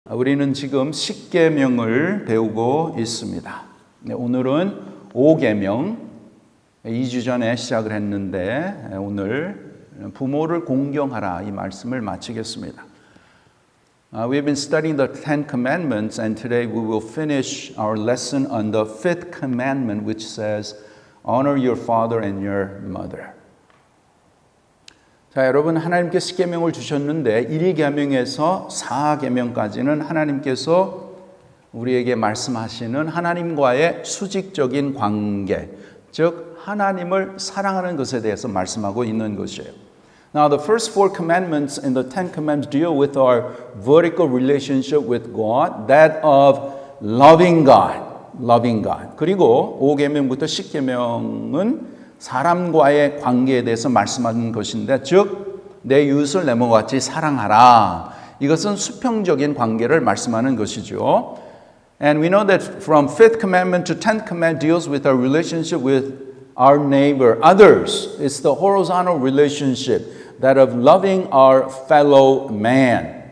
우리는 지금 십계명을 배우고 있습니다. 오늘은 5계명, 2주 전에 시작을 했는데 오늘 부모를 공경하라 이 말씀을 마치겠습니다. We've been studying the Ten Commandments and today we will finish our lesson on the fifth commandment which says honor your father and your mother. 자, 여러분 하나님께 십계명을 주셨는데 1계명에서 4계명까지는 하나님께서 우리에게 말씀하시는 하나님과의 수직적인 관계, 즉 하나님을 사랑하는 것에 대해서 말씀하고 있는 것이에요. Now the first four commandments in the Ten Commandments deal with our vertical relationship with God, that of loving God, loving God. 그리고 5계명부터 10계명은 사람과의 관계에 대해서 말씀하는 것인데, 즉 내 이웃을 내 몸과 같이 사랑하라. 이것은 수평적인 관계를 말씀하는 것이죠. And we know that from 5th commandment to 10th commandment deals with our relationship with our neighbor, others. It's the horizontal relationship, that of loving our fellow man.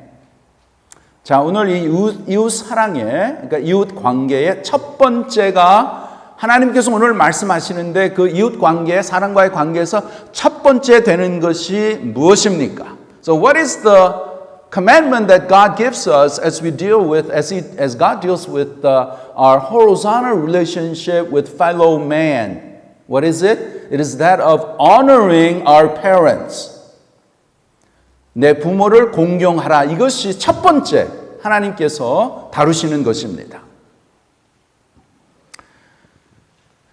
자, 오늘 이 이웃 사랑의, 그러니까 이웃 관계의 첫 번째가 하나님께서 오늘 말씀하시는데 그 이웃 관계, 사랑과의 관계에서 첫 번째 되는 것이 무엇입니까? So what is the commandment that God gives us as we deal with, as God deals with our horizontal relationship with fellow man? What is it? It is that of honoring our parents. 내 부모를 공경하라. 이것이 첫 번째 하나님께서 다루시는 것입니다.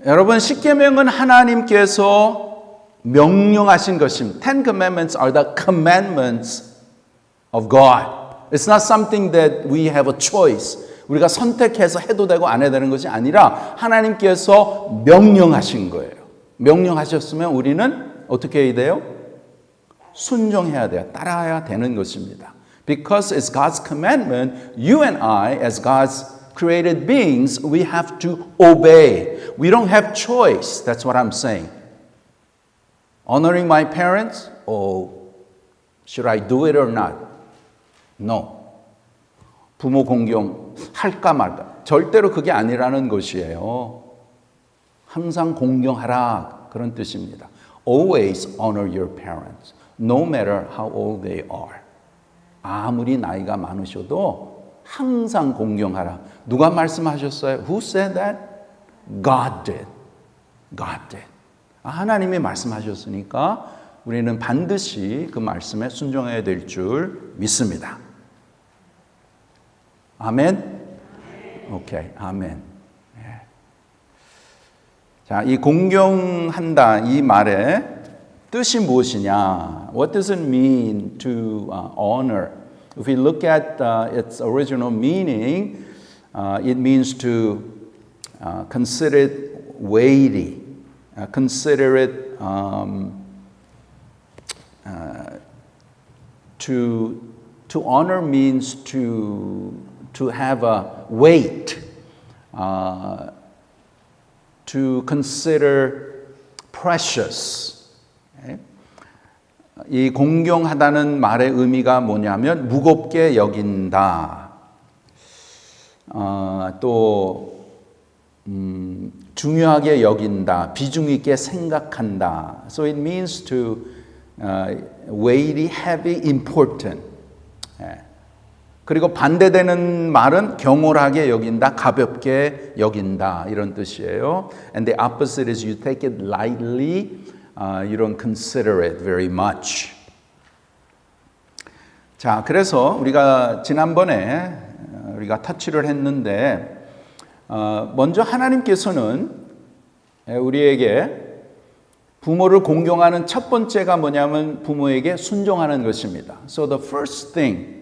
여러분, 십계명은 하나님께서 명령하신 것입니다. Ten Commandments are the commandments of God. It's not something that we have a choice. 우리가 선택해서 해도 되고 안 해도 되는 것이 아니라 하나님께서 명령하신 거예요. 명령하셨으면 우리는 어떻게 해야 돼요? 순종해야 돼요. 따라야 되는 것입니다. Because it's God's commandment, you and I, as God's created beings, we have to obey. We don't have choice. That's what I'm saying. Honoring my parents? Oh, should I do it or not? No. 부모 공경 할까 말까? 절대로 그게 아니라는 것이에요. 항상 공경하라 그런 뜻입니다. Always honor your parents, no matter how old they are. 아무리 나이가 많으셔도 항상 공경하라. 누가 말씀하셨어요? Who said that? God did. God did. 하나님이 말씀하셨으니까 우리는 반드시 그 말씀에 순종해야 될 줄 믿습니다. 아멘? 오케이, 아멘. 자, 이 공경한다 이 말의 뜻이 무엇이냐? What does it mean to honor? If we look at its original meaning, it means to consider it weighty, consider it to honor means to have a weight, to consider precious. Okay? 이 공경하다는 말의 의미가 뭐냐면 무겁게 여긴다. 또 중요하게 여긴다. 비중 있게 생각한다. So it means to weighty, heavy, important. 그리고 반대되는 말은 경홀하게 여긴다, 가볍게 여긴다 이런 뜻이에요. And the opposite is you take it lightly. You don't consider it very much. 자, 그래서 우리가 지난번에 우리가 터치를 했는데 먼저 하나님께서는 우리에게 부모를 공경하는 첫 번째가 뭐냐면 부모에게 순종하는 것입니다. So the first thing,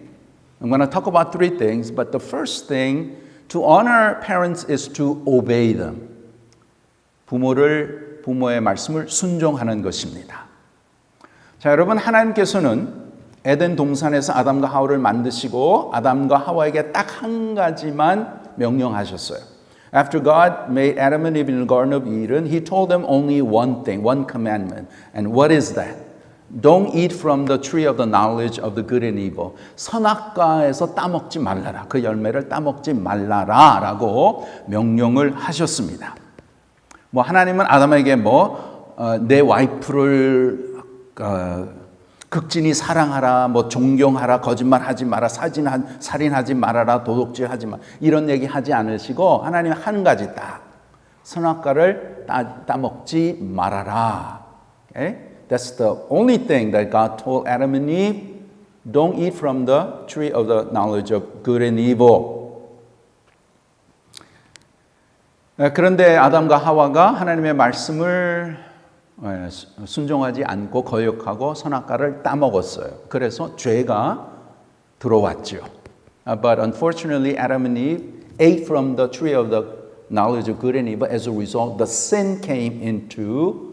I'm going to talk about three things, but the first thing to honor parents is to obey them. 부모의 말씀을 순종하는 것입니다. 자, 여러분 하나님께서는 에덴 동산에서 아담과 하와를 만드시고 아담과 하와에게 딱 한 가지만 명령하셨어요. After God made Adam and Eve in the Garden of Eden, He told them only one thing, one commandment. And what is that? Don't eat from the tree of the knowledge of the good and evil. 선악과에서 따먹지 말라라. 그 열매를 따먹지 말라라 라고 명령을 하셨습니다. 뭐 하나님은 아담에게 내 와이프를 극진히 사랑하라, 존경하라, 거짓말하지 마라, 살인하지 말아라, 도둑질하지 마 이런 얘기 하지 않으시고 하나님 한 가지 딱 선악과를 따먹지 말아라. Okay? That's the only thing that God told Adam and Eve. Don't eat from the tree of the knowledge of good and evil. 그런데 아담과 하와가 하나님의 말씀을 순종하지 않고 거역하고 선악과를 따먹었어요. 그래서 죄가 들어왔죠. But unfortunately, Adam and Eve ate from the tree of the knowledge of good and evil. As a result, the sin came into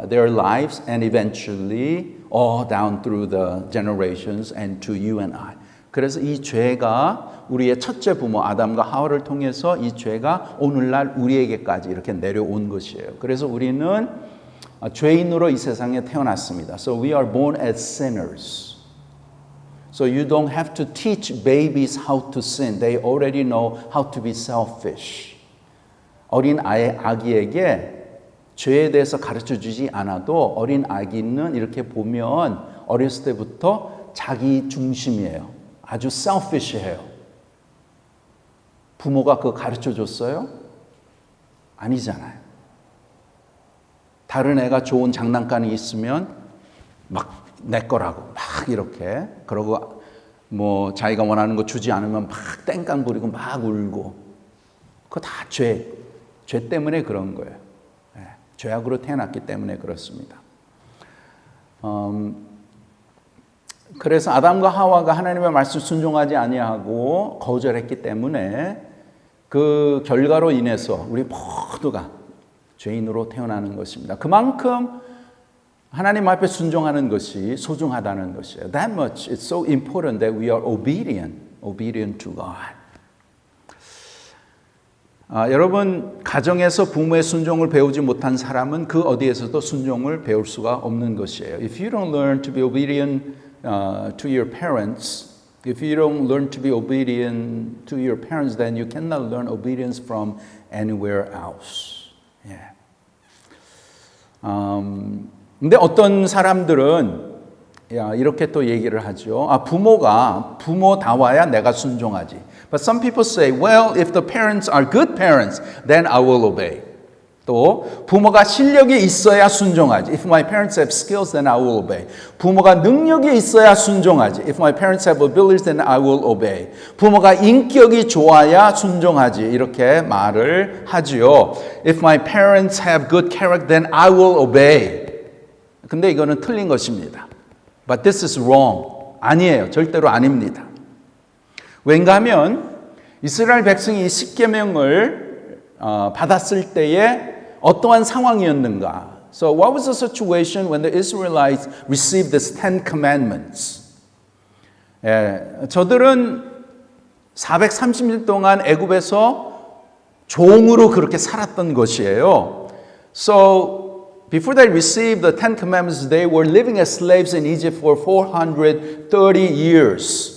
their lives and eventually all down through the generations and to you and I. 그래서 이 죄가 우리의 첫째 부모 아담과 하와를 통해서 이 죄가 오늘날 우리에게까지 이렇게 내려온 것이에요. 그래서 우리는 죄인으로 이 세상에 태어났습니다. So we are born as sinners. So you don't have to teach babies how to sin. They already know how to be selfish. 어린 아기에게 죄에 대해서 가르쳐 주지 않아도 어린 아기는 이렇게 보면 어렸을 때부터 자기 중심이에요. 아주 selfish해요. 부모가 그거 가르쳐 줬어요? 아니잖아요. 다른 애가 좋은 장난감이 있으면 막 내 거라고 막 이렇게 그러고 자기가 원하는 거 주지 않으면 막 땡깡 부리고 막 울고 그거 다 죄 때문에 그런 거예요. 죄악으로 태어났기 때문에 그렇습니다. 그래서 아담과 하와가 하나님의 말씀 순종하지 아니하고 거절했기 때문에 그 결과로 인해서 우리 모두가 죄인으로 태어나는 것입니다. 그만큼 하나님 앞에 순종하는 것이 소중하다는 것이에요. That much it's so important that we are obedient to God. 여러분 가정에서 부모의 순종을 배우지 못한 사람은 그 어디에서도 순종을 배울 수가 없는 것이에요. If you don't learn to be obedient to your parents, if you don't learn to be obedient to your parents, then you cannot learn obedience from anywhere else. Yeah. 근데 어떤 사람들은 이렇게 또 얘기를 하죠. 부모다워야 내가 순종하지. But some people say, well, if the parents are good parents, then I will obey. 또 부모가 실력이 있어야 순종하지. If my parents have skills, then I will obey. 부모가 능력이 있어야 순종하지. If my parents have abilities, then I will obey. 부모가 인격이 좋아야 순종하지. 이렇게 말을 하지요. If my parents have good character, then I will obey. 근데 이거는 틀린 것입니다. But this is wrong. 아니에요. 절대로 아닙니다. 왠가 하면 이스라엘 백성이 십계명을 받았을 때에 어떠한 상황이었는가? So what was the situation when the Israelites received the Ten Commandments? 저들은 430년 동안 애굽에서 종으로 그렇게 살았던 것이에요. So before they received the Ten Commandments, they were living as slaves in Egypt for 430 years.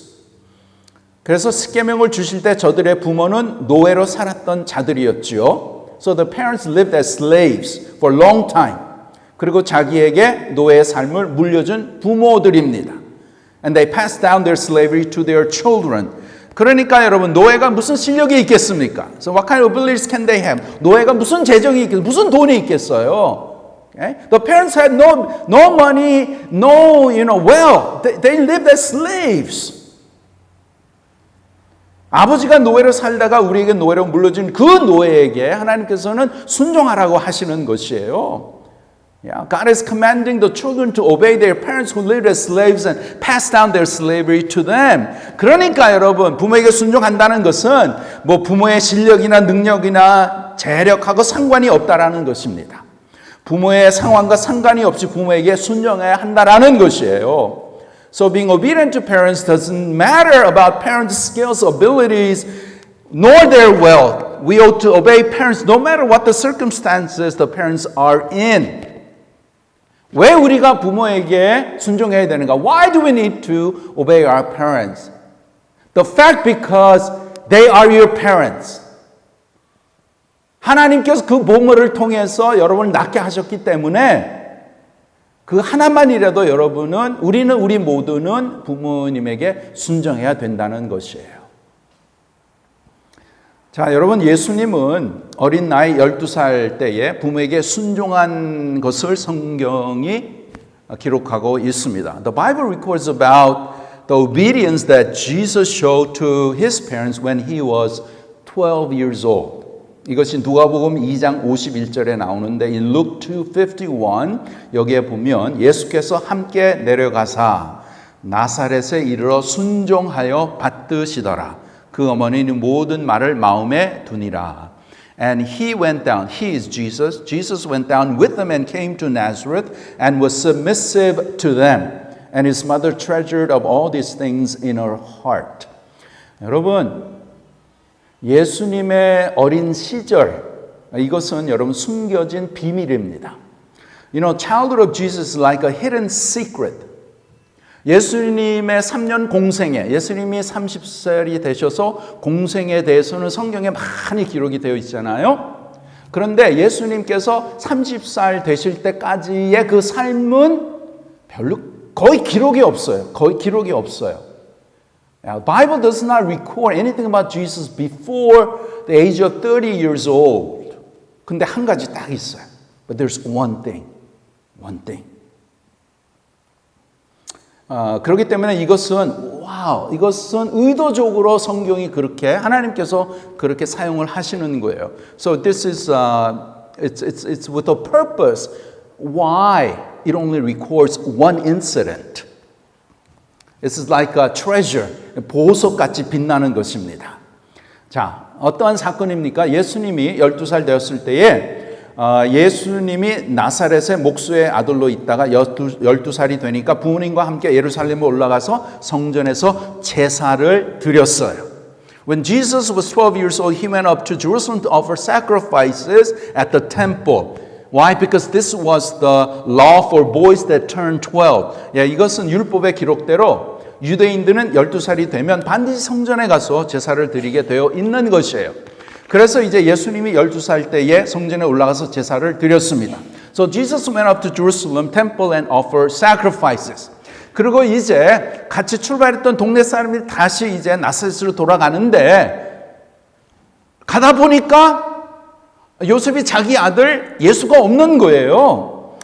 그래서 십계명을 주실 때 저들의 부모는 노예로 살았던 자들이었지요. So the parents lived as slaves for a long time. 그리고 자기에게 노예의 삶을 물려준 부모들입니다. And they passed down their slavery to their children. 그러니까 여러분 노예가 무슨 실력이 있겠습니까? So what kind of abilities can they have? 노예가 무슨 재정이 있겠어요? 무슨 돈이 있겠어요? Okay? The parents had no money, no wealth. They lived as slaves. 아버지가 노예로 살다가 우리에게 노예로 물려준 그 노예에게 하나님께서는 순종하라고 하시는 것이에요. God is commanding the children to obey their parents who lived as slaves and pass down their slavery to them. 그러니까 여러분 부모에게 순종한다는 것은 부모의 실력이나 능력이나 재력하고 상관이 없다라는 것입니다. 부모의 상황과 상관이 없이 부모에게 순종해야 한다라는 것이에요. So being obedient to parents doesn't matter about parents' skills, abilities, nor their wealth. We ought to obey parents no matter what the circumstances the parents are in. 왜 우리가 부모에게 순종해야 되는가? Why do we need to obey our parents? The fact because they are your parents. 하나님께서 그 부모를 통해서 여러분을 낳게 하셨기 때문에 그 하나만이라도 여러분은 우리 모두는 부모님에게 순종해야 된다는 것이에요. 자, 여러분 예수님은 어린 나이 12살 때에 부모에게 순종한 것을 성경이 기록하고 있습니다. The Bible records about the obedience that Jesus showed to his parents when he was 12 years old. 이것이 누가복음 2장 51절에 나오는데 in Luke 2:51 여기에 보면 예수께서 함께 내려가사 나사렛에 이르러 순종하여 받드시더라. 그 어머니는 모든 말을 마음에 두니라. And he went down, he is Jesus. Jesus went down with them and came to Nazareth and was submissive to them. And his mother treasured of all these things in her heart. 여러분, 예수님의 어린 시절, 이것은 여러분 숨겨진 비밀입니다. You know, childhood of Jesus is like a hidden secret. 예수님의 3년 공생애, 예수님이 30살이 되셔서 공생에 대해서는 성경에 많이 기록이 되어 있잖아요. 그런데 예수님께서 30살 되실 때까지의 그 삶은 거의 기록이 없어요. 거의 기록이 없어요. The Bible does not record anything about Jesus before the age of 30 years old. 근데 한 가지 딱 있어요. But there's one thing. 그렇기 때문에 이것은 의도적으로 성경이 그렇게 하나님께서 그렇게 사용을 하시는 거예요. So this is it's with a purpose. Why it only records one incident. This is like a treasure. 보석같이 빛나는 것입니다. 자, 어떠한 사건입니까? 예수님이 12살 되었을 때에 예수님이 나사렛의 목수의 아들로 있다가 12살이 되니까 부모님과 함께 예루살렘에 올라가서 성전에서 제사를 드렸어요. When Jesus was 12 years old, he went up to Jerusalem to offer sacrifices at the temple. Why? Because this was the law for boys that turned 12. 이것은 율법의 기록대로 유대인들은 12살이 되면 반드시 성전에 가서 제사를 드리게 되어 있는 것이에요. 그래서 이제 예수님이 12살 때에 성전에 올라가서 제사를 드렸습니다. So Jesus went up to Jerusalem temple and offered sacrifices. 그리고 이제 같이 출발했던 동네 사람들이 다시 이제 나사렛으로 돌아가는데 가다 보니까 요셉이 자기 아들 예수가 없는 거예요.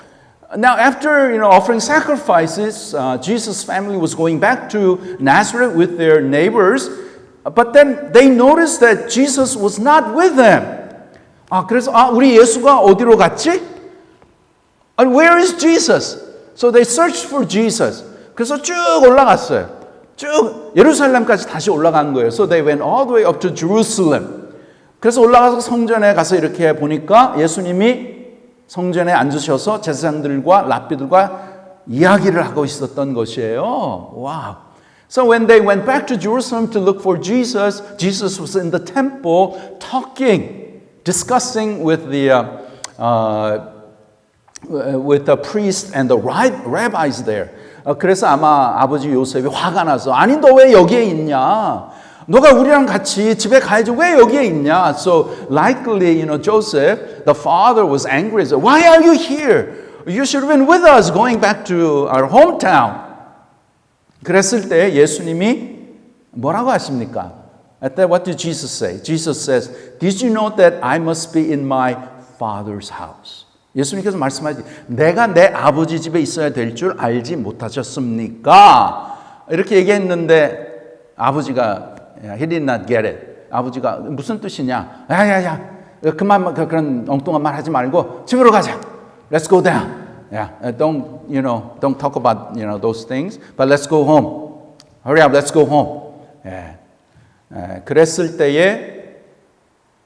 Now after offering sacrifices, Jesus' family was going back to Nazareth with their neighbors. But then they noticed that Jesus was not with them. 그래서 우리 예수가 어디로 갔지? Where is Jesus? So they searched for Jesus. 그래서 쭉 올라갔어요. 쭉 예루살렘까지 다시 올라간 거예요. So they went all the way up to Jerusalem. 그래서 올라가서 성전에 가서 이렇게 보니까 예수님이 성전에 앉으셔서 제사장들과 랍비들과 이야기를 하고 있었던 것이에요. 와우. So when they went back to Jerusalem to look for Jesus, Jesus was in the temple talking, discussing with the priest and the rabbis there. 그래서 아마 아버지 요셉이 화가 나서 아니 너 왜 여기에 있냐? 너가 우리랑 같이 집에 가야지 왜 여기에 있냐? So likely, Joseph, the father was angry. So, why are you here? You should have been with us going back to our hometown. 그랬을 때 예수님이 뭐라고 하십니까? At that, what did Jesus say? Jesus says, did you know that I must be in my father's house? 예수님께서 말씀하지, 내가 내 아버지 집에 있어야 될 줄 알지 못하셨습니까? 이렇게 얘기했는데 아버지가 he did not get it. 아버지가 무슨 뜻이냐? 야야야, 그만 그런 엉뚱한 말 하지 말고 집으로 가자. Let's go down. Don't talk about those things, but let's go home. Hurry up, let's go home. 그랬을 때에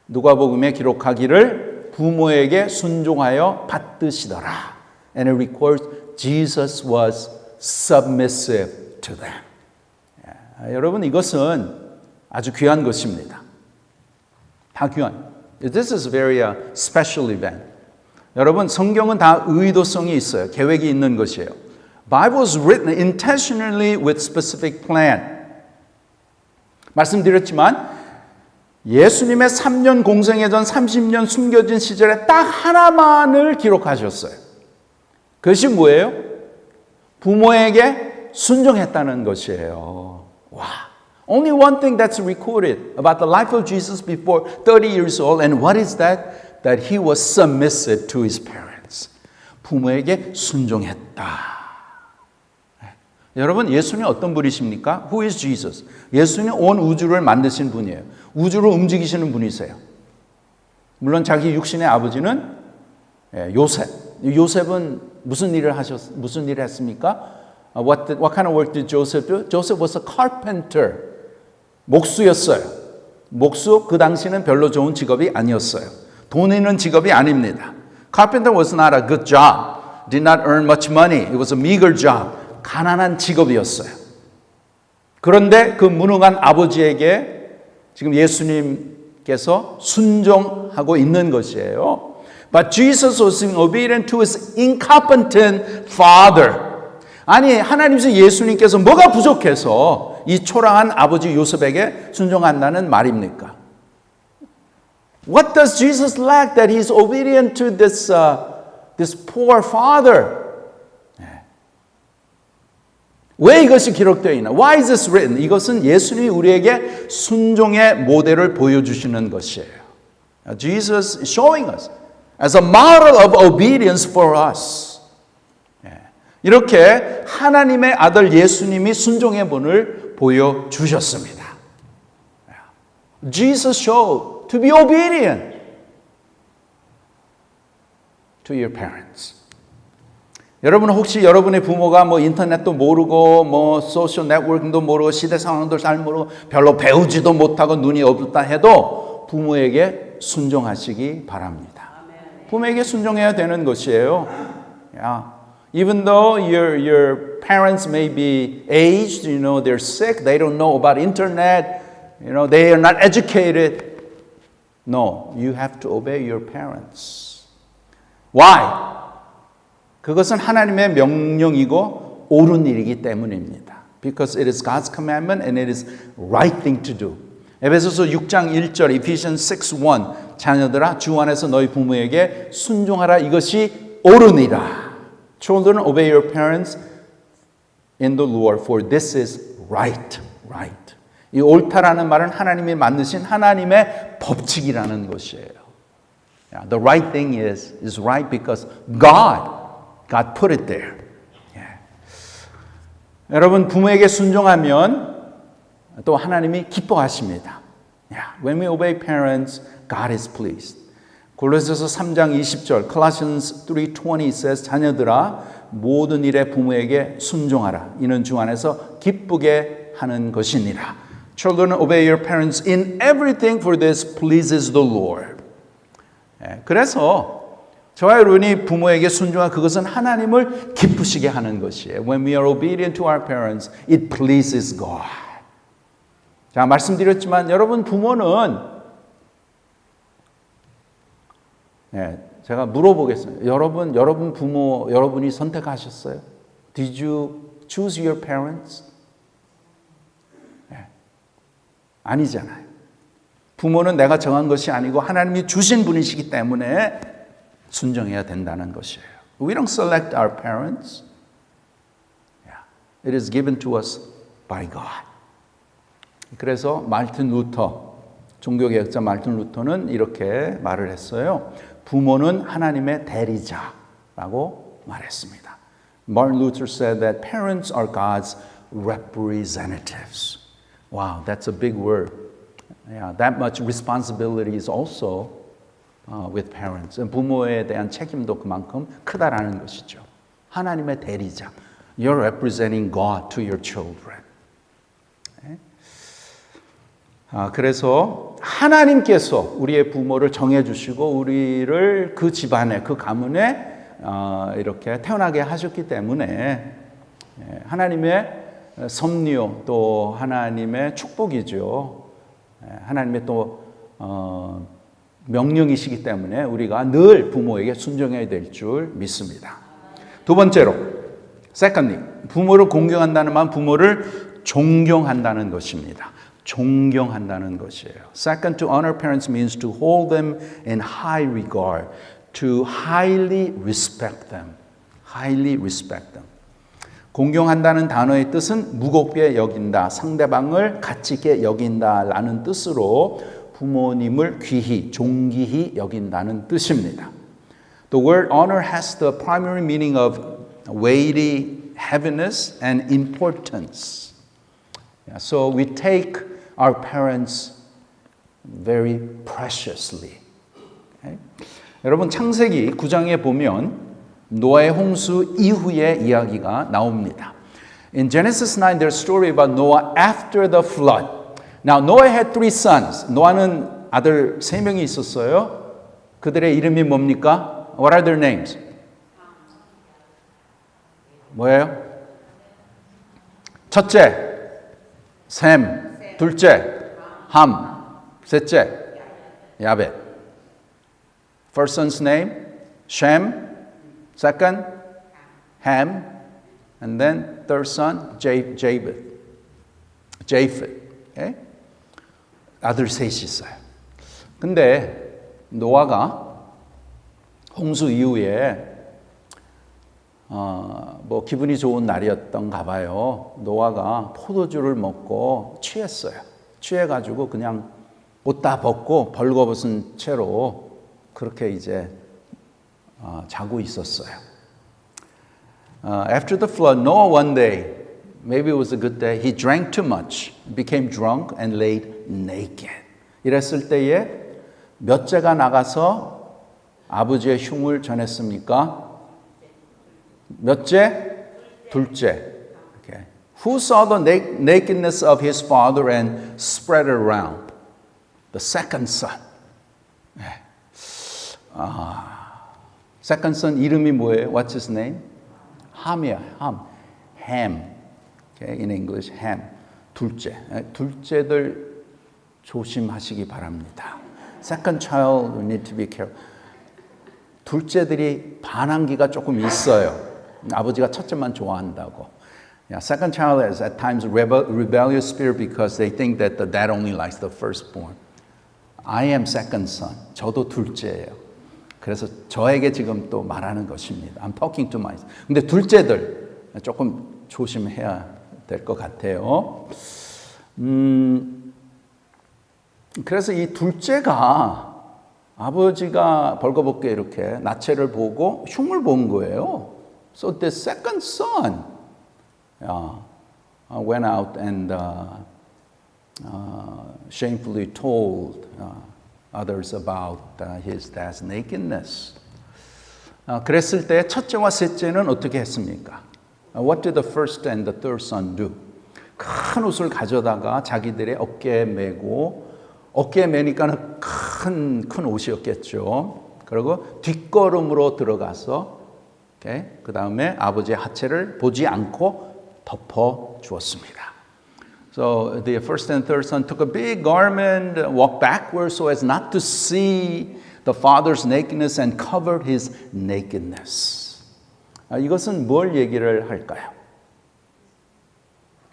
누가복음에 기록하기를 부모에게 순종하여 받드시더라. And it records Jesus was submissive to them. 여러분 이것은 아주 귀한 것입니다. 다 귀한. This is a very special event. 여러분, 성경은 다 의도성이 있어요. 계획이 있는 것이에요. Bible was written intentionally with specific plan. 말씀드렸지만 예수님의 3년 공생애 전 30년 숨겨진 시절에 딱 하나만을 기록하셨어요. 그것이 뭐예요? 부모에게 순종했다는 것이에요. 와. Only one thing that's recorded about the life of Jesus before 30 years old, and what is that? That he was submissive to his parents. 부모에게 순종했다. 여러분, 예수님 어떤 분이십니까? Who is Jesus? 예수님 온 우주를 만드신 분이에요. 우주를 움직이시는 분이세요. 물론 자기 육신의 아버지는 요셉. 요셉은 무슨 일을 했습니까? What kind of work did Joseph do? Joseph was a carpenter. 목수였어요. 목수, 그 당시는 별로 좋은 직업이 아니었어요. 돈 있는 직업이 아닙니다. Carpenter was not a good job. Did not earn much money. It was a meager job. 가난한 직업이었어요. 그런데 그 무능한 아버지에게 지금 예수님께서 순종하고 있는 것이에요. But Jesus was obedient to his incompetent father. 아니, 하나님께서 예수님께서 뭐가 부족해서 이 초라한 아버지 요셉에게 순종한다는 말입니까? What does Jesus lack that he's obedient to this poor father? 왜 이것이 기록되어 있나? Why is this written? 이것은 예수님이 우리에게 순종의 모델을 보여주시는 것이에요. Jesus is showing us as a model of obedience for us. 이렇게 하나님의 아들 예수님이 순종의 본을 보여주셨습니다. Jesus showed to be obedient to your parents. 여러분 혹시 여러분의 부모가 뭐 인터넷도 모르고 뭐 소셜 네트워킹도 모르고 시대 상황도 잘 모르고 별로 배우지도 못하고 눈이 없다 해도 부모에게 순종하시기 바랍니다. 부모에게 순종해야 되는 것이에요. Even though your parents may be aged, you know, they're sick, they don't know about internet, you know, they are not educated. No, you have to obey your parents. Why? 그것은 하나님의 명령이고 옳은 일이기 때문입니다. Because it is God's commandment and it is right thing to do. 에베소서 6장 1절, Ephesians 6:1 자녀들아 주 안에서 너희 부모에게 순종하라 이것이 옳으니라. Children, obey your parents in the Lord, for this is right. Right. 이 옳다라는 말은 하나님이 만드신 하나님의 법칙이라는 것이에요. The right thing is right because God put it there. 여러분 부모에게 순종하면 또 하나님이 기뻐하십니다. When we obey parents, God is pleased. 골로새서 3장 20절, Colossians 3:20 says, 자녀들아 모든 일에 부모에게 순종하라. 이는 주 안에서 기쁘게 하는 것이니라. Children, obey your parents in everything, for this pleases the Lord. 그래서 저와 여러분이 부모에게 순종한 그것은 하나님을 기쁘시게 하는 것이에요. When we are obedient to our parents, it pleases God. 자, 말씀드렸지만 여러분 부모는 제가 물어보겠습니다. 여러분 부모 여러분이 선택하셨어요? Did you choose your parents? 아니잖아요. 부모는 내가 정한 것이 아니고 하나님이 주신 분이시기 때문에 순종해야 된다는 것이에요. We don't select our parents. It is given to us by God. 그래서 말틴 루터, 종교개혁자 말틴 루터는 이렇게 말을 했어요. 부모는 하나님의 대리자라고 말했습니다. Martin Luther said that parents are God's representatives. Wow, that's a big word. Yeah, that much responsibility is also with parents. 부모에 대한 책임도 그만큼 크다라는 것이죠. 하나님의 대리자. You're representing God to your children. 그래서 하나님께서 우리의 부모를 정해주시고 우리를 그 집안에, 그 가문에 이렇게 태어나게 하셨기 때문에 하나님의 섭리요 또 하나님의 축복이죠. 하나님의 또 명령이시기 때문에 우리가 늘 부모에게 순종해야 될 줄 믿습니다. 두 번째로, secondly, 부모를 공경한다는 말은 부모를 존경한다는 것입니다. 존경한다는 것이에요. Second, to honor parents means to hold them in high regard, to highly respect them. highly respect them. 공경한다는 단어의 뜻은 무겁게 여긴다, 상대방을 가치 있게 여긴다라는 뜻으로 부모님을 귀히, 존귀히 여긴다는 뜻입니다. The word honor has the primary meaning of weighty, heaviness, and importance. So we take our parents very preciously. Okay? 여러분 창세기 9장에 보면 노아의 홍수 이후의 이야기가 나옵니다. In Genesis 9, there's a story about Noah after the flood. Now, Noah had 3 sons. 노아는 아들 3명이 있었어요. 그들의 이름이 뭡니까? What are their names? 뭐예요? 첫째, 셈. 둘째, 함. 셋째, 야벳. First son's name, Shem. Second, Ham. And then third son, Japheth. Okay? 아들 셋이 있어요. 근데 노아가 홍수 이후에 뭐 기분이 좋은 날이었던가 봐요. 노아가 포도주를 먹고 취했어요. 취해가지고 그냥 옷 다 벗고 벌거벗은 채로 그렇게 이제 자고 있었어요. After the flood, Noah one day, maybe it was a good day, he drank too much, became drunk and laid naked. 이랬을 때에 몇째가 나가서 아버지의 흉을 전했습니까? 몇째? 둘째. Okay. Who saw the nakedness of his father and spread it around? The second son. Second son 이름이 뭐예요? What's his name? 함이야, 함. Ham. Okay, in English, Ham. 둘째. 둘째들 조심하시기 바랍니다. Second child, we need to be careful. 둘째들이 반항기가 조금 있어요. 아버지가 첫째만 좋아한다고. Yeah, second child has at times rebellious spirit because they think that the dad only likes the firstborn. I am second son. 저도 둘째예요. 그래서 저에게 지금 또 말하는 것입니다. I'm talking to myself. 근데 둘째들 조금 조심해야 될 것 같아요. 그래서 이 둘째가 아버지가 벌거벗게 이렇게 나체를 보고 흉을 본 거예요. So the second son went out and shamefully told others about his dad's nakedness. 그랬을 때 첫째와 셋째는 어떻게 했습니까? What did the first and the third son do? 큰 옷을 가져다가 자기들의 어깨에 메고 어깨에 메니까는 큰 옷이었겠죠. 그리고 뒷걸음으로 들어가서 그 다음에 아버지의 하체를 보지 않고 덮어 주었습니다. So the first and third son took a big garment, walked backwards so as not to see the father's nakedness and covered his nakedness. 이것은 뭘 얘기를 할까요?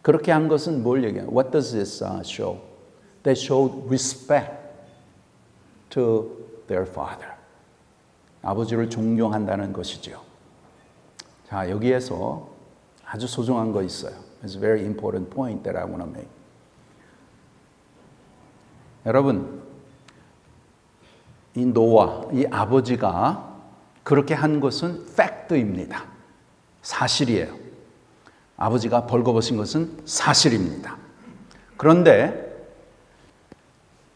그렇게 한 것은 뭘 얘기해요? What does this show? They showed respect to their father. 아버지를 존경한다는 것이죠. 자, 여기에서 아주 소중한 거 있어요. It's a very important point that I want to make. 여러분, 이 노아, 이 아버지가 그렇게 한 것은 팩트입니다. 사실이에요. 아버지가 벌거벗은 것은 사실입니다. 그런데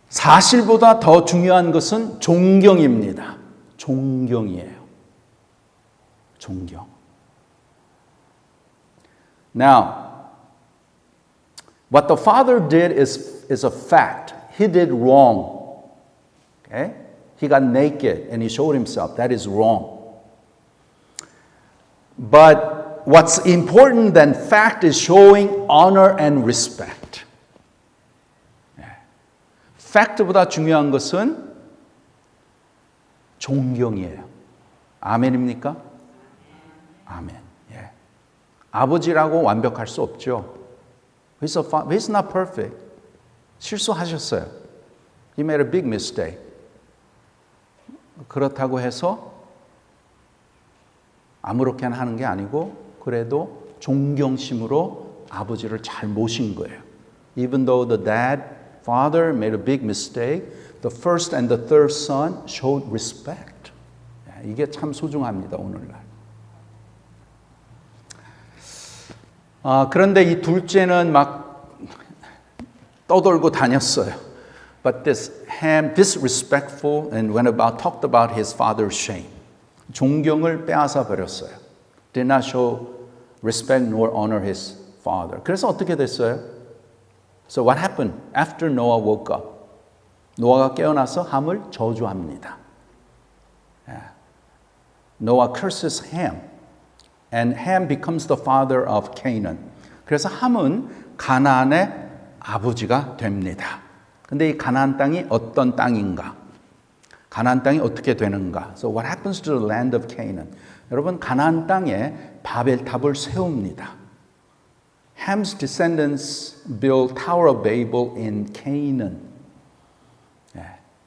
사실보다 더 중요한 것은 존경입니다. 존경이에요. 존경. Now, what the father did is a fact. He did wrong. Okay? He got naked and he showed himself. That is wrong. But what's important than fact is showing honor and respect. 팩트보다 중요한 것은 존경이에요. 아멘입니까? 아멘. 예. 아버지라고 완벽할 수 없죠. He's not perfect. 실수하셨어요. He made a big mistake. 그렇다고 해서 아무렇게나 하는 게 아니고 그래도 존경심으로 아버지를 잘 모신 거예요. Even though the father made a big mistake, the first and the third son showed respect. 이게 참 소중합니다, 오늘날. 그런데 이 둘째는 막 떠돌고 다녔어요. But this Ham, disrespectful, and went about, talked about his father's shame. 존경을 빼앗아 버렸어요. Did not show respect nor honor his father. 그래서 어떻게 됐어요? So what happened after Noah woke up? 노아가 깨어나서 함을 저주합니다. Noah curses Ham, and Ham becomes the father of Canaan. 그래서 함은 가나안의 아버지가 됩니다. 근데 이 가나안 땅이 어떤 땅인가? 가나안 땅이 어떻게 되는가? So what happens to the land of Canaan? 여러분, 가나안 땅에 바벨탑을 세웁니다. Ham's descendants built Tower of Babel in Canaan.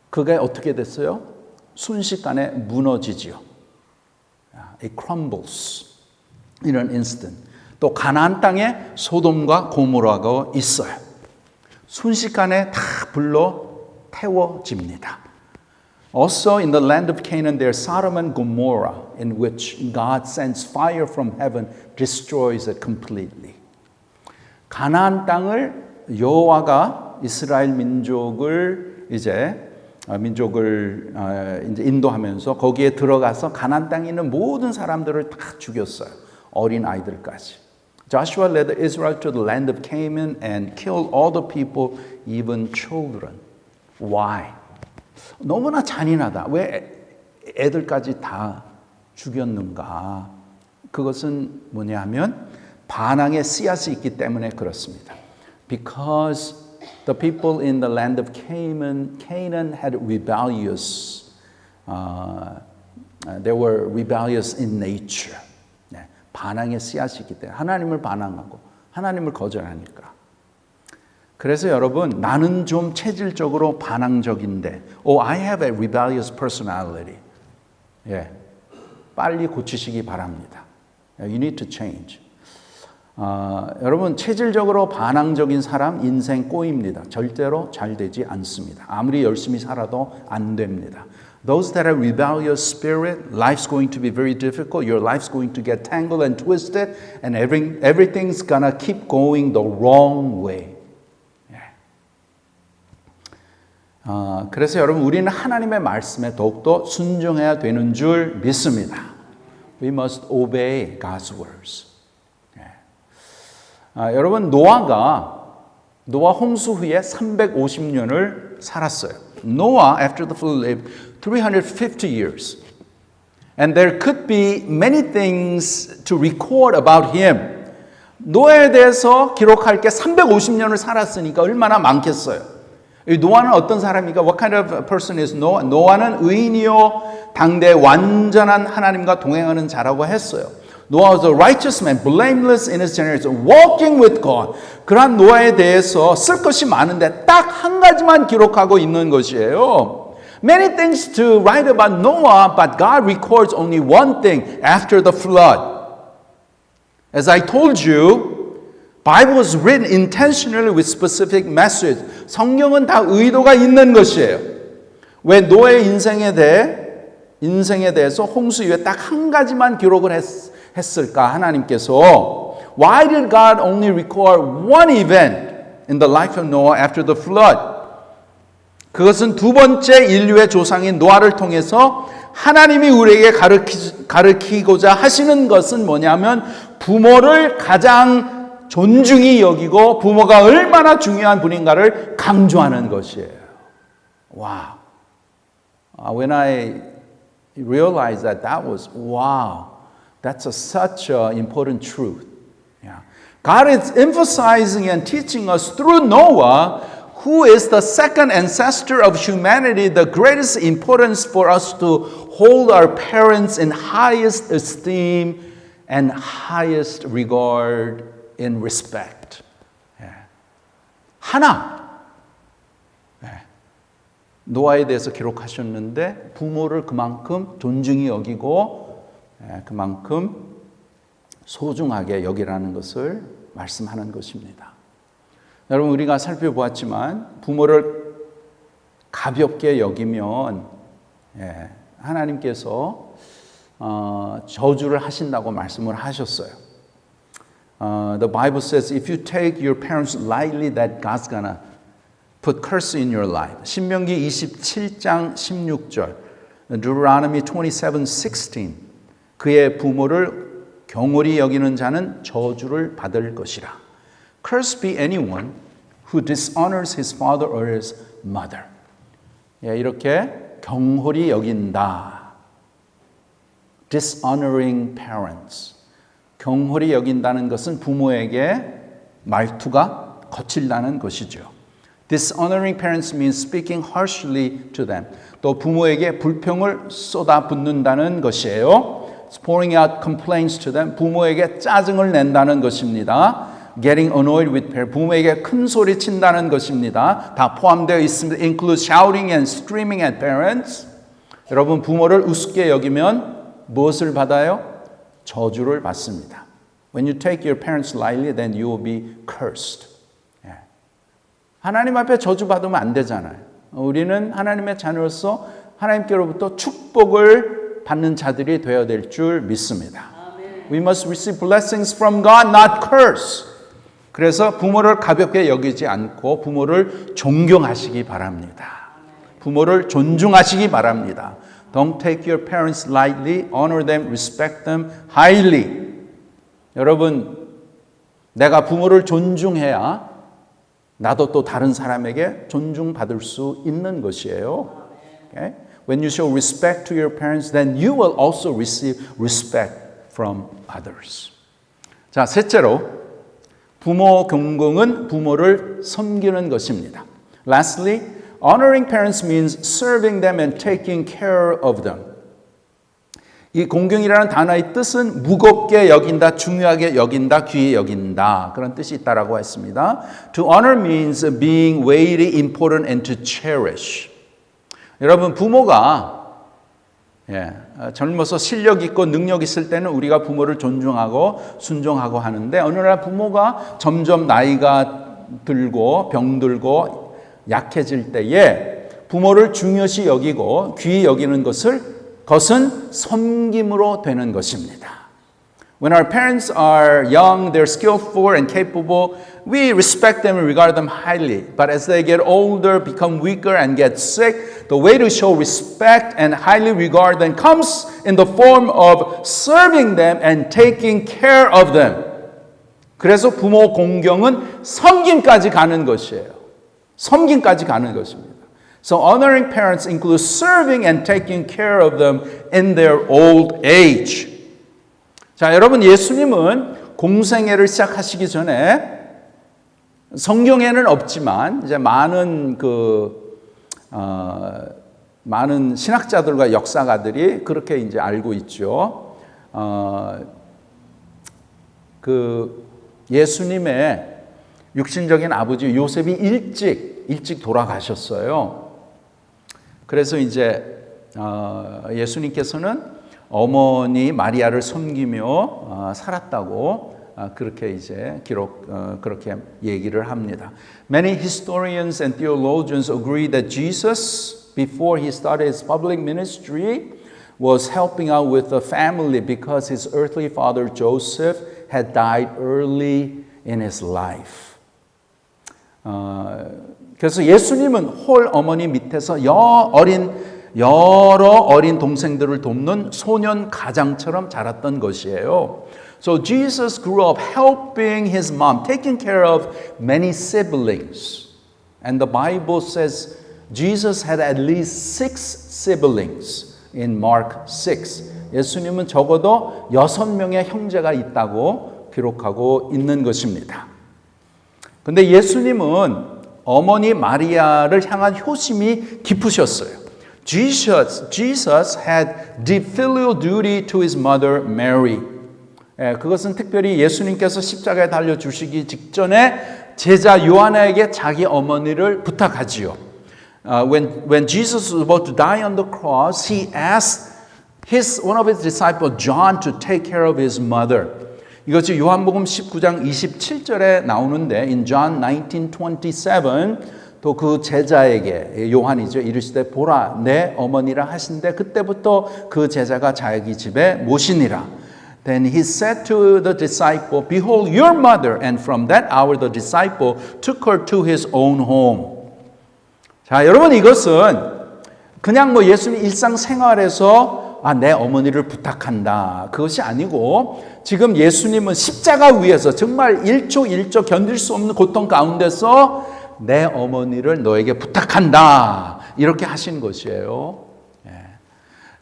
그게 어떻게 됐어요? 순식간에 무너지지요. It crumbles in an instant. 또 가나안 땅에 소돔과 고모라가 있어요. 순식간에 다 불로 태워집니다. Also in the land of Canaan there is Sodom and Gomorrah in which God sends fire from heaven, destroys it completely. 가나안 땅을 여호와가 이스라엘 민족을 이제 인도하면서 거기에 들어가서 가나안 땅에 있는 모든 사람들을 다 죽였어요. 어린 아이들까지. Joshua led Israel to the land of Canaan and killed all the people, even children. Why? 너무나 잔인하다. 왜 애들까지 다 죽였는가? 그것은 뭐냐면 반항의 씨앗이 있기 때문에 그렇습니다. Because the people in the land of Canaan had rebellious, they were rebellious in nature. 반항의 씨앗이 있기 때문에 하나님을 반항하고 하나님을 거절하니까. 그래서 여러분, 나는 좀 체질적으로 반항적인데, I have a rebellious personality. 빨리 고치시기 바랍니다. You need to change. 여러분, 체질적으로 반항적인 사람 인생 꼬입니다. 절대로 잘 되지 않습니다. 아무리 열심히 살아도 안 됩니다. Those that have rebellious spirit, life's going to be very difficult. Your life's going to get tangled and twisted, and everything's gonna keep going the wrong way. 그래서 여러분, 우리는 하나님의 말씀에 더욱더 순종해야 되는 줄 믿습니다. We must obey God's words. 여러분, 노아 홍수 후에 350년을 살았어요. Noah, after the flood, lived 350 years. And there could be many things to record about him. 노아에 대해서 기록할 게 350년을 살았으니까 얼마나 많겠어요. 노아는 어떤 사람입니까? What kind of person is Noah? 노아는 의인이요 당대 완전한 하나님과 동행하는 자라고 했어요. Noah was a righteous man, blameless in his generation, walking with God. 그러한 노아에 대해서 쓸 것이 많은데 딱 한 가지만 기록하고 있는 것이에요. Many things to write about Noah, but God records only one thing after the flood. As I told you, Bible was written intentionally with specific message. 성경은 다 의도가 있는 것이에요. 왜 노아의 인생에 대해서 홍수 이후에 딱 한 가지만 기록을 했을까? 하나님께서 Why did God only record one event in the life of Noah after the flood? 그것은 두 번째 인류의 조상인 노아를 통해서 하나님이 우리에게 가르치고자 하시는 것은 뭐냐면 부모를 가장 존중히 여기고 부모가 얼마나 중요한 분인가를 강조하는 것이에요. Wow. When I realized that was wow. That's such an important truth. Yeah. God is emphasizing and teaching us through Noah who is the second ancestor of humanity, the greatest importance for us to hold our parents in highest esteem and highest regard in respect. 하나. 노아에 대해서 기록하셨는데 부모를 그만큼 존중히 여기고 그만큼 소중하게 여기라는 것을 말씀하는 것입니다. 여러분 우리가 살펴보았지만 부모를 가볍게 여기면 하나님께서 저주를 하신다고 말씀을 하셨어요. The Bible says if you take your parents lightly that God's gonna put curse in your life. 신명기 27장 16절 Deuteronomy 27:16 그의 부모를 경홀히 여기는 자는 저주를 받을 것이라. Cursed be anyone who dishonors his father or his mother. 이렇게 경홀히 여긴다. Dishonoring parents. 경홀히 여긴다는 것은 부모에게 말투가 거칠다는 것이죠. Dishonoring parents means speaking harshly to them. 또 부모에게 불평을 쏟아붓는다는 것이에요. Pouring out complaints to them. 부모에게 짜증을 낸다는 것입니다. Getting annoyed with parents. 부모에게 큰 소리 친다는 것입니다. 다 포함되어 있습니다. Include shouting and screaming at parents. 여러분 부모를 우습게 여기면 무엇을 받아요? 저주를 받습니다. When you take your parents lightly, then you will be cursed. 하나님 앞에 저주받으면 안 되잖아요. 우리는 하나님의 자녀로서 하나님께로부터 축복을 받는 자들이 되어야 될 줄 믿습니다. We must receive blessings from God, not curse. 그래서 부모를 가볍게 여기지 않고 부모를 존경하시기 바랍니다. 부모를 존중하시기 바랍니다. Don't take your parents lightly, honor them, respect them highly. 여러분, 내가 부모를 존중해야 나도 또 다른 사람에게 존중받을 수 있는 것이에요. Okay? When you show respect to your parents, then you will also receive respect from others. 자, 셋째로 부모 경공은 부모를 섬기는 것입니다. Lastly, honoring parents means serving them and taking care of them. 이 공경이라는 단어의 뜻은 무겁게 여긴다, 중요하게 여긴다, 귀히 여긴다. 그런 뜻이 있다라고 했습니다. To honor means being weighty, important, and to cherish. 여러분 부모가 젊어서 실력 있고 능력 있을 때는 우리가 부모를 존중하고 순종하고 하는데 어느 날 부모가 점점 나이가 들고 병들고 약해질 때에 부모를 중요시 여기고 귀히 여기는 것은 섬김으로 되는 것입니다. When our parents are young, they're skillful and capable, we respect them and regard them highly. But as they get older, become weaker and get sick, the way to show respect and highly regard them comes in the form of serving them and taking care of them. 그래서 부모 공경은 섬김까지 가는 것이에요. 섬김까지 가는 것입니다. So honoring parents includes serving and taking care of them in their old age. 자, 여러분 예수님은 공생애를 시작하시기 전에 성경에는 없지만 이제 많은 많은 신학자들과 역사가들이 그렇게 이제 알고 있죠. 예수님의 육신적인 아버지 요셉이 일찍 돌아가셨어요. 그래서 이제 예수님께서는 어머니 마리아를 섬기며 살았다고 그렇게 이제 그렇게 얘기를 합니다. Many historians and theologians agree that Jesus, before he started his public ministry, was helping out with the family because his earthly father Joseph had died early in his life. 그래서 예수님은 홀 어머니 밑에서 여러 어린 동생들을 돕는 소년 가장처럼 자랐던 것이에요. So Jesus grew up helping his mom, taking care of many siblings. And the Bible says Jesus had at least 6 siblings in Mark 6. 예수님은 적어도 6명의 형제가 있다고 기록하고 있는 것입니다. 근데 예수님은 어머니 마리아를 향한 효심이 깊으셨어요. Jesus had deep filial duty to his mother Mary. 그것은 특별히 예수님께서 십자가에 달려 주시기 직전에 제자 요한에게 자기 어머니를 부탁하지요. When Jesus was about to die on the cross, he asked one of his disciples, John, to take care of his mother. 이것이 요한복음 19장 27절에 나오는데 in John 19:27 또 그 제자에게 요한이죠. 이르시되 보라 내 어머니라 하신데 그때부터 그 제자가 자기 집에 모시니라. Then he said to the disciple, Behold your mother. And from that hour the disciple took her to his own home. 자, 여러분 이것은 그냥 뭐 예수님 일상생활에서 내 어머니를 부탁한다. 그것이 아니고 지금 예수님은 십자가 위에서 정말 1초 1초 견딜 수 없는 고통 가운데서 내 어머니를 너에게 부탁한다. 이렇게 하신 것이에요.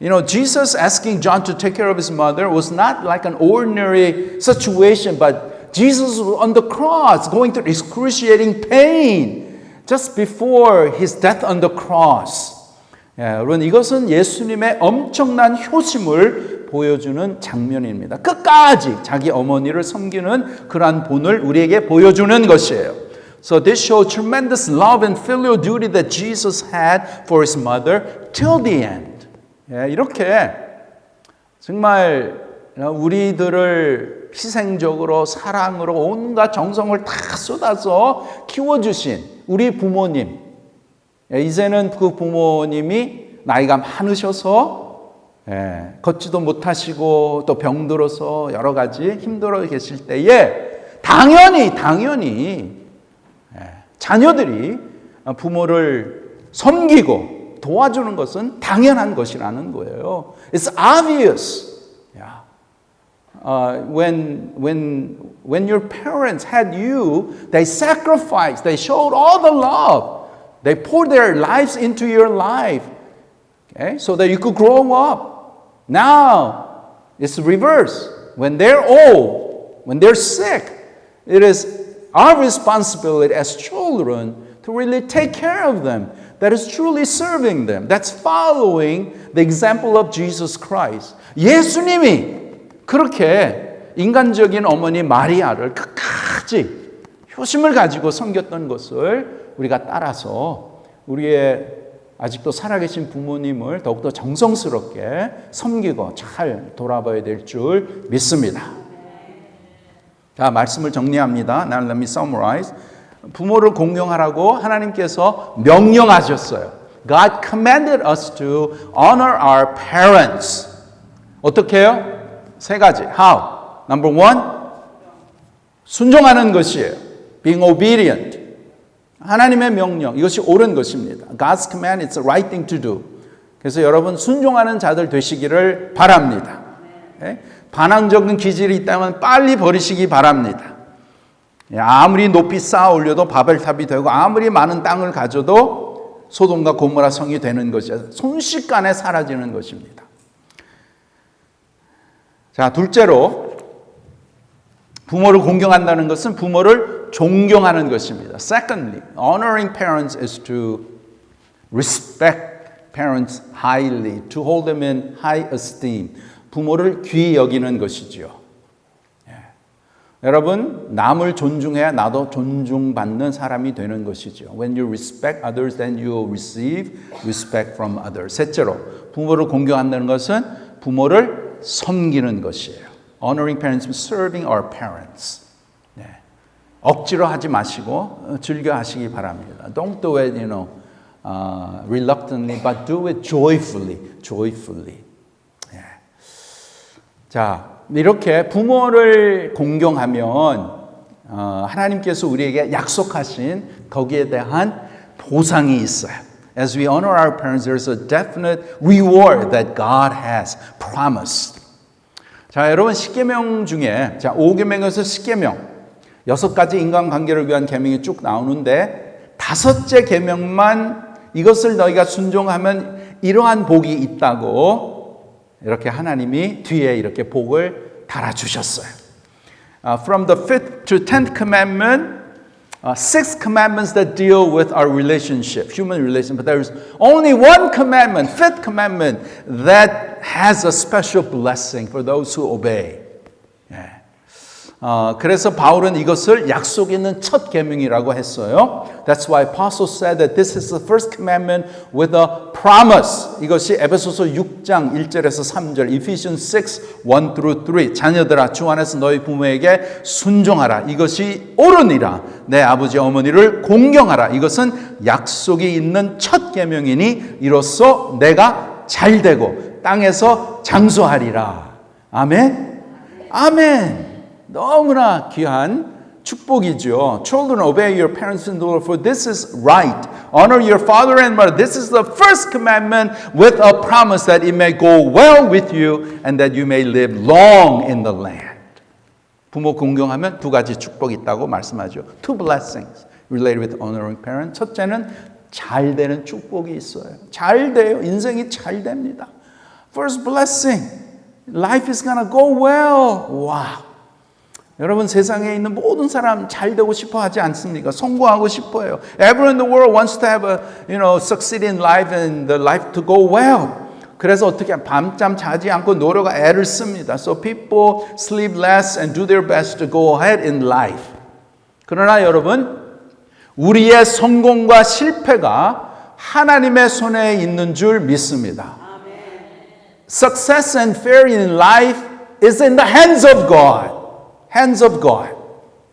You know, Jesus asking John to take care of his mother was not like an ordinary situation, but Jesus was on the cross going through excruciating pain just before his death on the cross. 여러분 이것은 예수님의 엄청난 효심을 보여주는 장면입니다. 끝까지 자기 어머니를 섬기는 그러한 본을 우리에게 보여주는 것이에요. So this shows tremendous love and filial duty that Jesus had for his mother till the end. 이렇게 정말 우리들을 희생적으로 사랑으로 온갖 정성을 다 쏟아서 키워주신 우리 부모님, 이제는 그 부모님이 나이가 많으셔서 걷지도 못하시고 또 병들어서 여러 가지 힘들어 계실 때에 당연히 자녀들이 부모를 섬기고 도와주는 것은 당연한 것이라는 거예요. It's obvious. Yeah. When your parents had you, they sacrificed, they showed all the love. They poured their lives into your life, okay, so that you could grow up. Now, it's the reverse. When they're old, when they're sick, it is our responsibility as children to really take care of them. That is truly serving them. That's following the example of Jesus Christ. 예수님이 그렇게 인간적인 어머니 마리아를 끝까지 효심을 가지고 섬겼던 것을 우리가 따라서 우리의 아직도 살아계신 부모님을 더욱더 정성스럽게 섬기고 잘 돌아봐야 될 줄 믿습니다. 자, 말씀을 정리합니다. Now let me summarize. 부모를 공경하라고 하나님께서 명령하셨어요. God commanded us to honor our parents. 어떻게 해요? 세 가지. How? Number one, 순종하는 것이에요. Being obedient. 하나님의 명령, 이것이 옳은 것입니다. God's command is the right thing to do. 그래서 여러분 순종하는 자들 되시기를 바랍니다. 반항적인 기질이 있다면 빨리 버리시기 바랍니다. 아무리 높이 쌓아 올려도 바벨탑이 되고 아무리 많은 땅을 가져도 소돔과 고모라 성이 되는 것이야. 순식간에 사라지는 것입니다. 자, 둘째로 부모를 공경한다는 것은 부모를 존경하는 것입니다. Secondly, honoring parents is to respect parents highly, to hold them in high esteem. 부모를 귀히 여기는 것이지요. 여러분, 남을 존중해야 나도 존중받는 사람이 되는 것이죠. When you respect others, then you will receive respect from others. 셋째로, 부모를 공경한다는 것은 부모를 섬기는 것이에요. Honoring parents means serving our parents. 억지로 하지 마시고 즐겨 하시기 바랍니다. Don't do it, reluctantly, but do it joyfully. 자, 이렇게 부모를 공경하면 하나님께서 우리에게 약속하신 거기에 대한 보상이 있어요. As we honor our parents, there's a definite reward that God has promised. 자, 여러분 10계명 중에 5계명에서 10계명 6가지 인간관계를 위한 계명이 쭉 나오는데 5째 계명만 이것을 너희가 순종하면 이러한 복이 있다고 이렇게 하나님이 뒤에 이렇게 복을 달아주셨어요. From the 5th to 10th commandment, 6 commandments that deal with our relationship, human relationship. But there is only one commandment, 5th commandment, that has a special blessing for those who obey. 예. 그래서 바울은 이것을 약속 있는 첫 계명이라고 했어요. That's why Apostle said that this is the first commandment with a promise. 이것이 에베소서 6장 1절에서 3절, Ephesians 6, 1 through 3. 자녀들아, 주 안에서 너희 부모에게 순종하라. 이것이 옳으니라. 내 아버지 어머니를 공경하라. 이것은 약속이 있는 첫 계명이니 이로써 내가 잘되고 땅에서 장수하리라. 아멘. 아멘. 너무나 귀한 축복이죠. Children, obey your parents and Lord, for this is right. Honor your father and mother. This is the first commandment with a promise that it may go well with you and that you may live long in the land. 부모 공경하면 두 가지 축복이 있다고 말씀하죠. Two blessings related with honoring parents. 첫째는 잘 되는 축복이 있어요. 잘 돼요. 인생이 잘 됩니다. First blessing. Life is gonna go well. wow. 여러분 세상에 있는 모든 사람 잘 되고 싶어 하지 않습니까? 성공하고 싶어요. Everyone in the world wants to have succeed in life and the life to go well. 그래서 어떻게 밤잠 자지 않고 노력과 애를 씁니다. So people sleep less and do their best to go ahead in life. 그러나 여러분, 우리의 성공과 실패가 하나님의 손에 있는 줄 믿습니다. Success and failure in life is in the hands of God. Hands of God.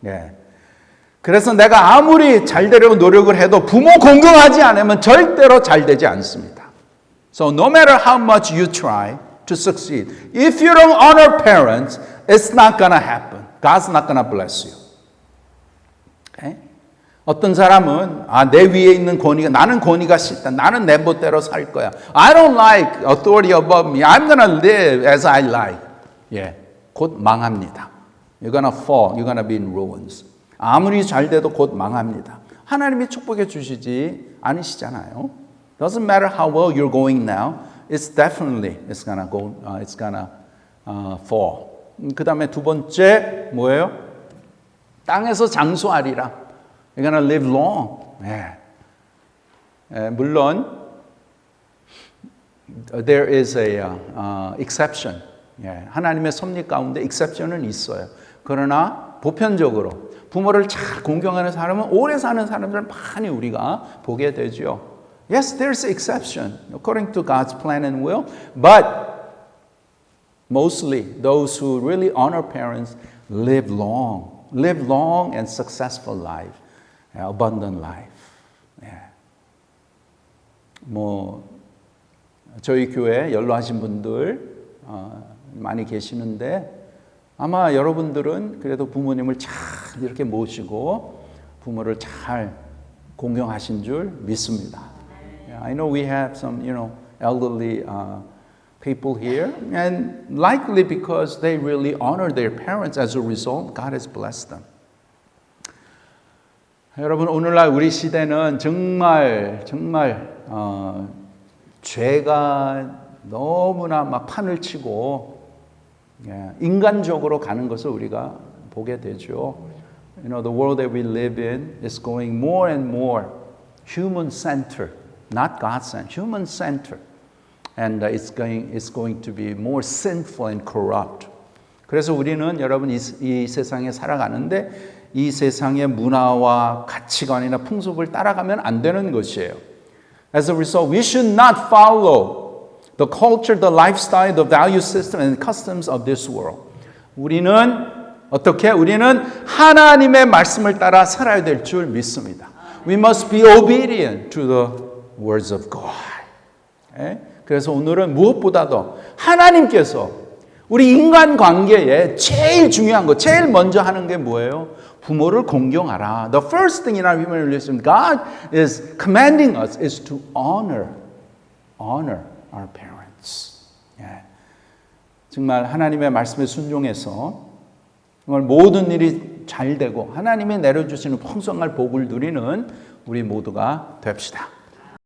예. 그래서 내가 아무리 잘 되려고 노력을 해도 부모 공경하지 않으면 절대로 잘 되지 않습니다. So no matter how much you try to succeed, if you don't honor parents, it's not gonna happen. God's not gonna bless you. Okay? 어떤 사람은 내 위에 있는 권위가 나는 권위가 싫다. 나는 내 멋대로 살 거야. I don't like authority above me. I'm gonna live as I like. 예. 곧 망합니다. You're gonna fall. You're gonna be in ruins. 아무리 잘 돼도 곧 망합니다. 하나님이 축복해 주시지 않으시잖아요. Doesn't matter how well you're going now. It's definitely gonna fall. 그 다음에 두 번째 뭐예요? 땅에서 장수하리라. You're gonna live long. 물론 there is a exception. 하나님의 섭리 가운데 exception은 있어요. 그러나 보편적으로 부모를 잘 공경하는 사람은 오래 사는 사람들을 많이 우리가 보게 되죠. Yes, there's exception according to God's plan and will, but mostly those who really honor parents live long and successful life, abundant life. 저희 교회 연로하신 분들 많이 계시는데 아마 여러분들은 그래도 부모님을 잘 이렇게 모시고 부모를 잘 공경하신 줄 믿습니다. I know we have some, elderly people here, and likely because they really honor their parents, as a result, God has blessed them. 여러분, 오늘날 우리 시대는 정말 죄가 너무나 막 판을 치고 인간적으로 가는 것을 우리가 보게 되죠. The world that we live in is going more and more human-centered, not God-centered, human-centered, and it's going to be more sinful and corrupt. 그래서 우리는 여러분 이 세상에 살아가는데 이 세상의 문화와 가치관이나 풍습을 따라가면 안 되는 것이에요. As a result, we should not follow the culture, the lifestyle, the value system, and customs of this world. 우리는 어떻게? 우리는 하나님의 말씀을 따라 살아야 될 줄 믿습니다. We must be obedient to the words of God. 그래서 오늘은 무엇보다도 하나님께서 우리 인간관계에 제일 중요한 거, 제일 먼저 하는 게 뭐예요? 부모를 공경하라. The first thing in our human relationship, God is commanding us is to honor our parents. 정말 하나님의 말씀에 순종해서 정말 모든 일이 잘 되고 하나님이 내려주시는 풍성한 복을 누리는 우리 모두가 됩시다.